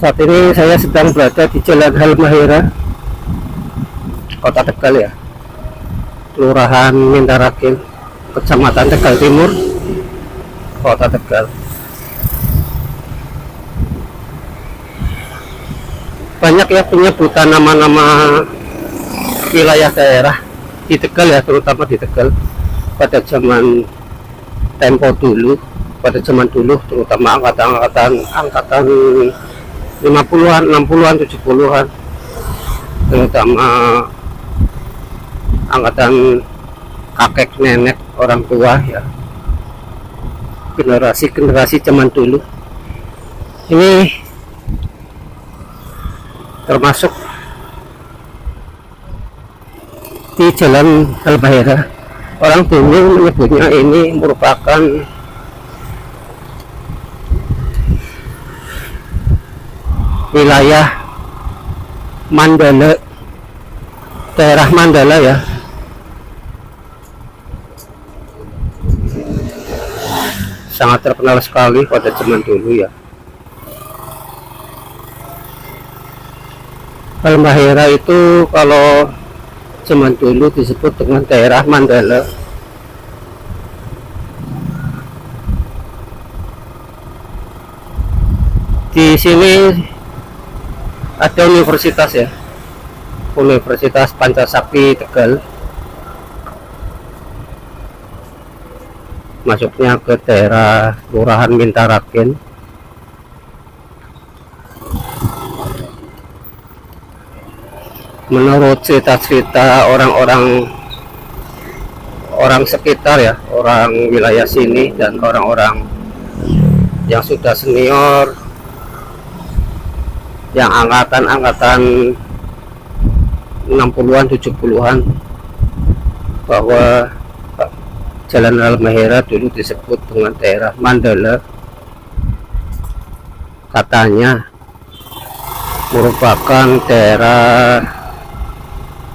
Saat ini saya sedang berada di Jalan Halmahera, Kota Tegal ya, Kelurahan Mintarakin, Kecamatan Tegal Timur, Kota Tegal. Banyak ya penyebutan nama-nama wilayah daerah di Tegal ya, terutama di Tegal pada zaman tempo dulu, terutama angkatan 50-an, 60-an, 70-an, terutama angkatan kakek nenek orang tua ya, generasi zaman dulu. Ini termasuk di Jalan Halmahera. Orang dulu menyebutnya ini merupakan wilayah Mandala, daerah Mandala ya. Sangat terkenal sekali pada zaman dulu ya. Halmahera itu kalau zaman dulu disebut dengan daerah Mandala. Di sini ada universitas ya, Universitas Pancasakti Tegal. Masuknya ke daerah Kelurahan Mintarakin. Menurut cerita-cerita orang-orang sekitar ya, orang wilayah sini dan orang-orang yang sudah senior, yang angkatan 60-an, 70-an, bahwa Jalan Halmahera dulu disebut dengan daerah Mandala. Katanya merupakan daerah,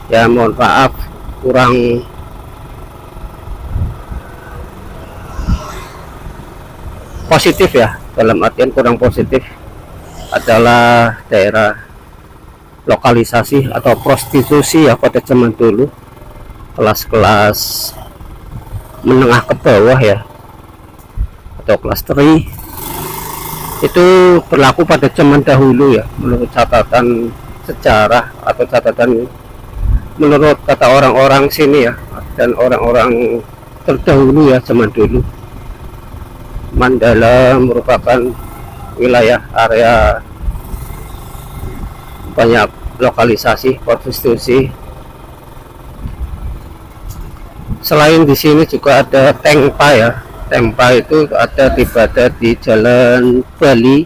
ya mohon maaf, kurang positif ya, dalam artian kurang positif, adalah daerah lokalisasi atau prostitusi ya pada zaman dulu, kelas-kelas menengah ke bawah ya, atau kelas 3 itu berlaku pada zaman dahulu ya, menurut catatan sejarah atau catatan menurut kata orang-orang sini ya, dan orang-orang terdahulu ya zaman dulu. Mandala merupakan wilayah area banyak lokalisasi prostitusi. Selain di sini juga ada Tengpa ya. Tengpa itu ada di Jalan Bali.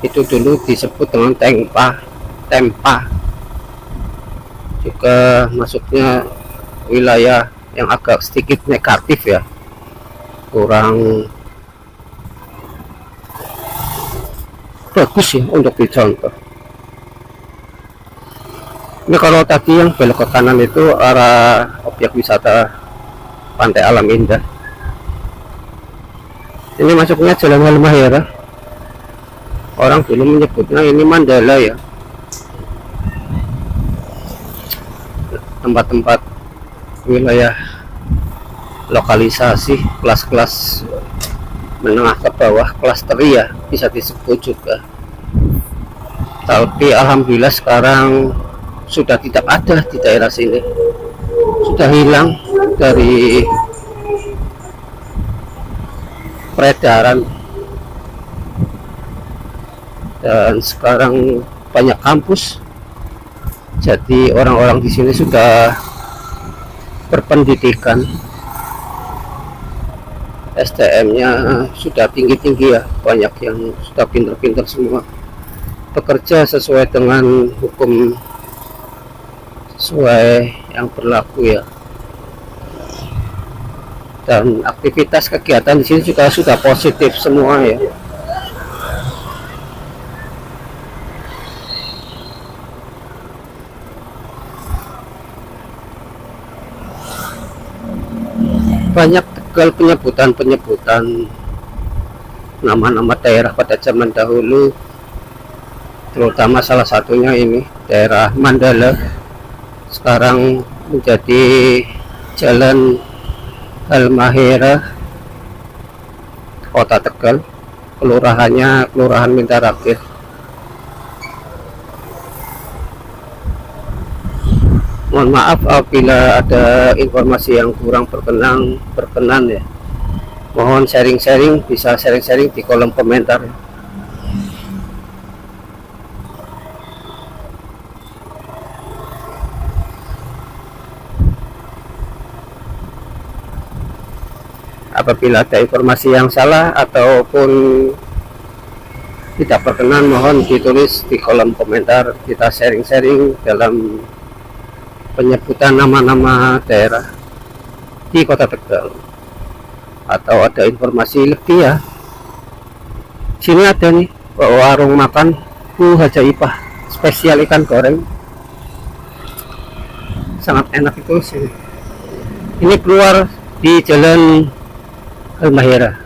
Itu dulu disebut dengan Tempa. Juga masuknya wilayah yang agak sedikit negatif ya. Kurang bagus ya untuk dicontoh. Ini kalau tadi yang belok ke kanan itu arah objek wisata Pantai Alam Indah. Ini masuknya Jalan Halmahera. Orang dulu menyebutnya ini Mandala ya. Tempat-tempat wilayah lokalisasi kelas-kelas menengah ke bawah, kelas 3 ya bisa disebut juga. Tapi alhamdulillah sekarang sudah tidak ada di daerah sini, sudah hilang dari peredaran, dan sekarang banyak kampus, jadi orang-orang di sini sudah berpendidikan, SDM-nya sudah tinggi-tinggi ya, banyak yang sudah pinter-pinter semua, bekerja sesuai dengan hukum, sesuai yang berlaku ya. Dan aktivitas kegiatan di sini juga sudah positif semua ya. Banyak Tegal penyebutan nama-nama daerah pada zaman dahulu terutama salah satunya ini daerah Mandala sekarang menjadi Jalan Halmahera, Kota Tegal, kelurahannya Kelurahan Minta Rakit. Mohon maaf apabila ada informasi yang kurang berkenan ya. Mohon sharing-sharing, bisa sharing-sharing di kolom komentar. Apabila ada informasi yang salah ataupun tidak berkenan, mohon ditulis di kolom komentar. Kita sharing-sharing dalam penyebutan nama-nama daerah di Kota Tegal. Atau ada informasi lebih ya. Sini ada nih warung makan Bu Hajaipah, spesial ikan goreng. Sangat enak itu sih. Ini keluar di Jalan Halmahera.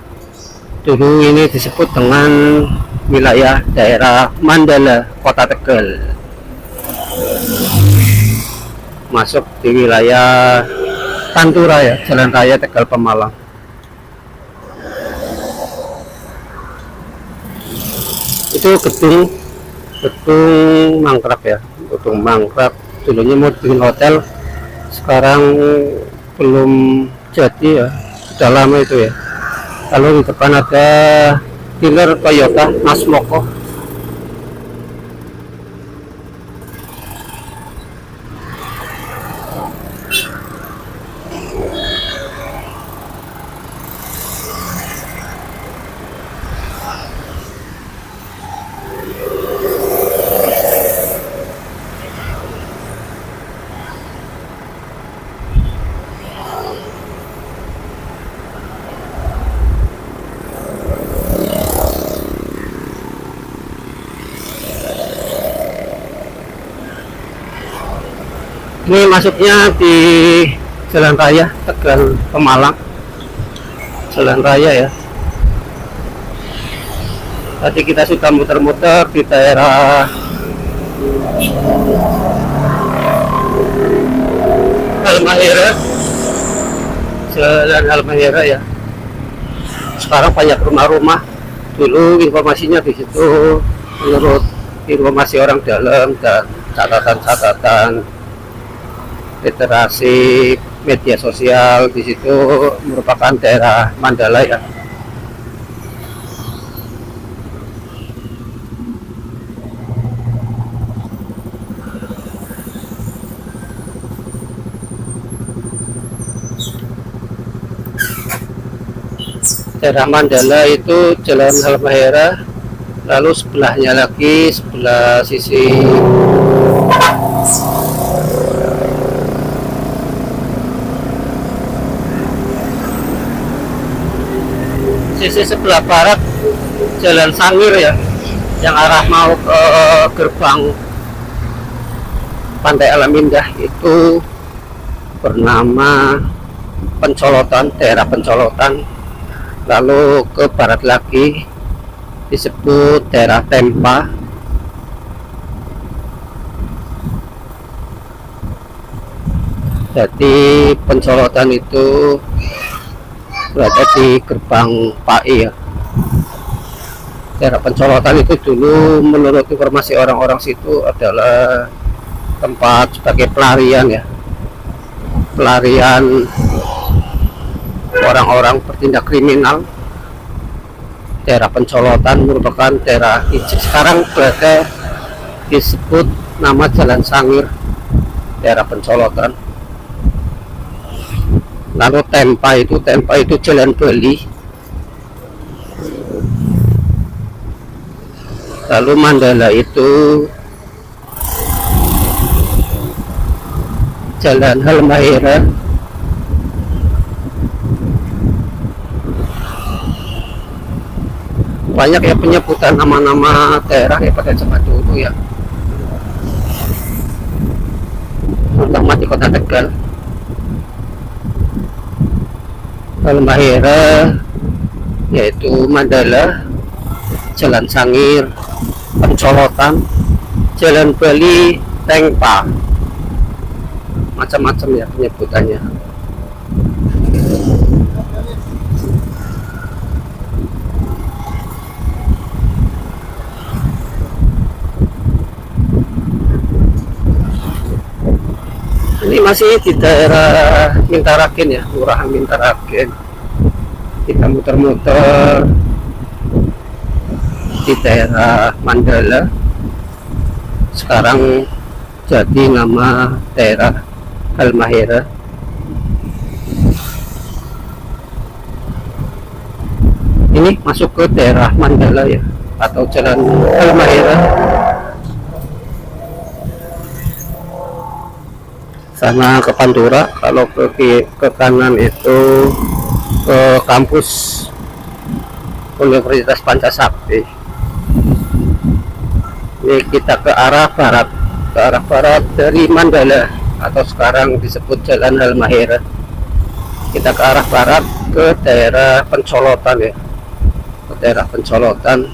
Dulu ini disebut dengan wilayah daerah Mandala, Kota Tegal. Masuk di wilayah Pantura ya, Jalan Raya Tegal Pemalang. Itu gedung mangkrak ya, gedung mangkrak. Dulunya mau bikin hotel, sekarang belum jadi ya, sudah lama itu ya. Lalu di depan ada dealer Toyota Mas Moko. Ini masuknya di Jalan Raya Tegal Pemalang, Jalan Raya ya. Tadi kita sudah muter-muter di daerah Halmahera, Jalan Halmahera ya. Sekarang banyak rumah-rumah. Dulu informasinya di situ menurut informasi orang dalam dan catatan-catatan literasi media sosial, di situ merupakan daerah Mandala ya. Daerah Mandala itu Jalan Halmahera, lalu sebelahnya lagi sebelah sisi sebelah barat Jalan Sangir ya, yang arah mau ke gerbang Pantai Alam Indah, itu bernama Pencolotan, daerah Pencolotan. Lalu ke barat lagi disebut daerah Tempa. Jadi Pencolotan itu berada di gerbang PAI ya. Daerah Pencolotan itu dulu menurut informasi orang-orang situ adalah tempat sebagai pelarian ya, pelarian orang-orang bertindak kriminal. Daerah Pencolotan merupakan daerah sekarang berada disebut nama Jalan Sangir, daerah Pencolotan. Lalu Tempa itu Jalan Bali. Lalu Mandala itu Jalan Halmahera. Banyak ya penyebutan nama-nama daerah ya pada zaman dulu ya, terutama di Kota Tegal. Halmahera yaitu Mandala, Jalan Sangir, Pencolotan, Jalan Bali, Tengpa, macam-macam ya penyebutannya. Ini masih di daerah Mintaraken ya, Kelurahan Mintaraken. Kita muter-muter di daerah Mandala. Sekarang jadi nama daerah Halmahera. Ini masuk ke daerah Mandala ya, atau Jalan Halmahera. Sana ke Pantura, kalau ke kanan itu ke kampus Universitas Pancasakti. Ini kita ke arah barat dari Mandala, atau sekarang disebut Jalan Halmahera. Kita ke arah barat ke daerah Pencolotan ya, ke daerah Pencolotan.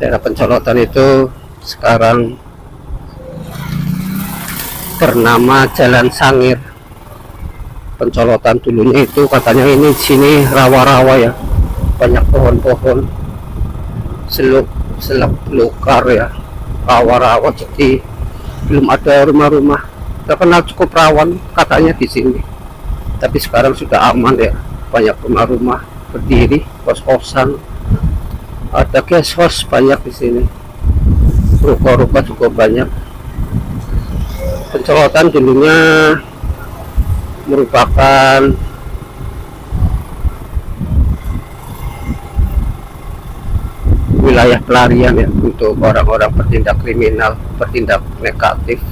Daerah Pencolotan itu sekarang bernama Jalan Sangir. Pencolotan dulunya itu katanya ini sini rawa-rawa ya, banyak pohon-pohon, seluk belukar ya, rawa-rawa, jadi belum ada rumah-rumah, terkenal cukup rawan katanya di sini. Tapi sekarang sudah aman ya, banyak rumah-rumah berdiri, kos-kosan, ada guest house banyak di sini, ruko-ruko juga banyak. Pencolotan dulunya merupakan wilayah pelarian ya, untuk orang-orang bertindak kriminal, bertindak negatif,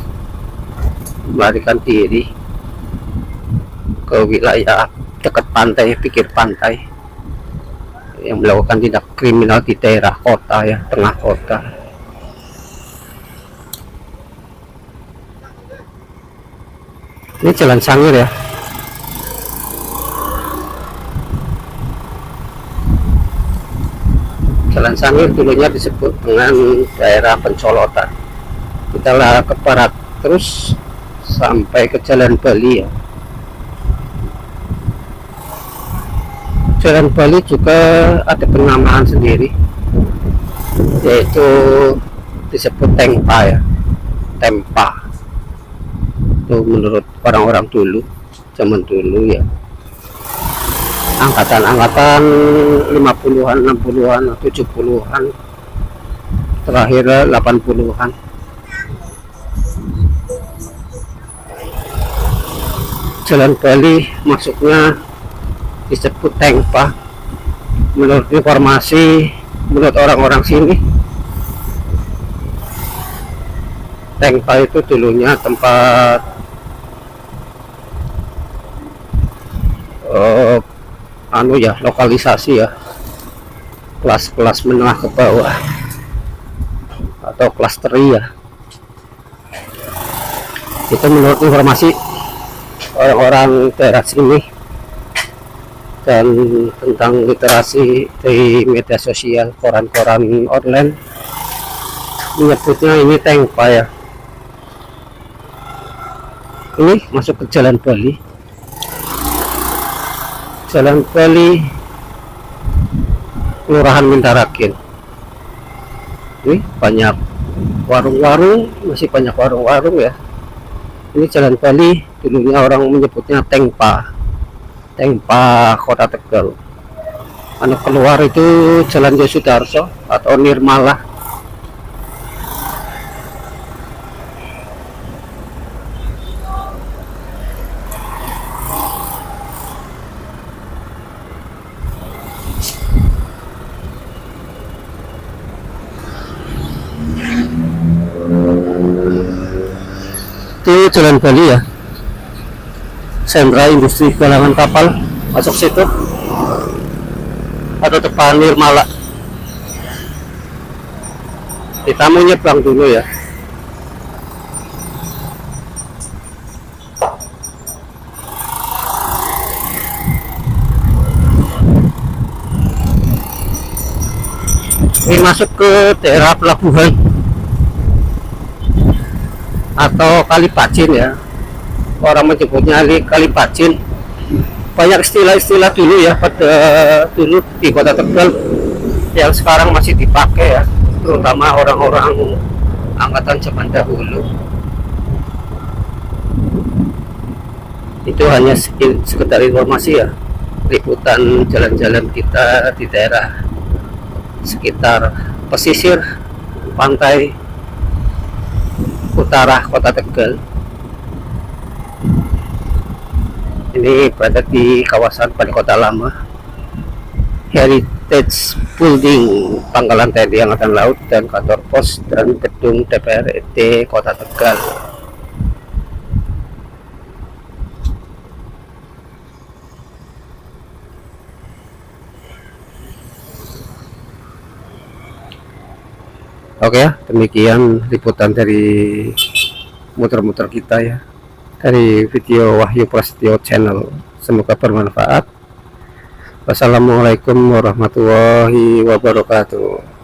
melarikan diri ke wilayah dekat pantai, pinggir pantai, yang melakukan tindak kriminal di daerah kota ya, tengah kota. Ini Jalan Sangir ya. Jalan Sangir dulunya disebut dengan daerah Pencolotan. Kita lah ke barat terus sampai ke Jalan Bali ya. Jalan Bali juga ada penamaan sendiri, yaitu disebut Tengpa ya, Tempa. Itu menurut orang-orang dulu, zaman dulu ya, angkatan 50-an, 60-an, 70-an, terakhir 80-an. Jalan Bali masuknya disebut Tengpa. Menurut informasi, menurut orang-orang sini, Tengpa itu dulunya tempat lokalisasi ya, kelas-kelas menengah ke bawah atau kelas teri ya. Itu menurut informasi orang-orang daerah sini, dan tentang literasi di media sosial, koran-koran online menyebutnya ini Tengpa ya. Ini masuk ke Jalan Bali. Jalan Bali, Kelurahan Mintaraken. Ini banyak warung-warung, masih banyak warung-warung ya. Ini Jalan Bali, dulunya orang menyebutnya Tengpa, Tengpa Kota Tegal. Anu keluar itu Jalan Yosudarso atau Nirmala. Itu Jalan Bali ya, sentra industri galangan kapal, masuk situ, atau depan Nirmala. Kita mau nyebrang dulu ya. Ini masuk ke daerah pelabuhan atau Kali Pacin ya, orang menyebutnya Kali Pacin. Banyak istilah-istilah dulu ya, pada dulu di Kota Tegal yang sekarang masih dipakai ya, terutama orang-orang angkatan zaman dahulu. Itu hanya sekedar informasi ya, liputan jalan-jalan kita di daerah sekitar pesisir pantai utara Kota Tegal. Ini berada di kawasan Balai Kota Lama, Heritage Building, Pangkalan TNI Angkatan Laut dan kantor pos dan gedung DPRD Kota Tegal. Oke ya, demikian liputan dari muter-muter kita ya, dari video Wahyu Prasetyo Channel. Semoga bermanfaat. Wassalamualaikum warahmatullahi wabarakatuh.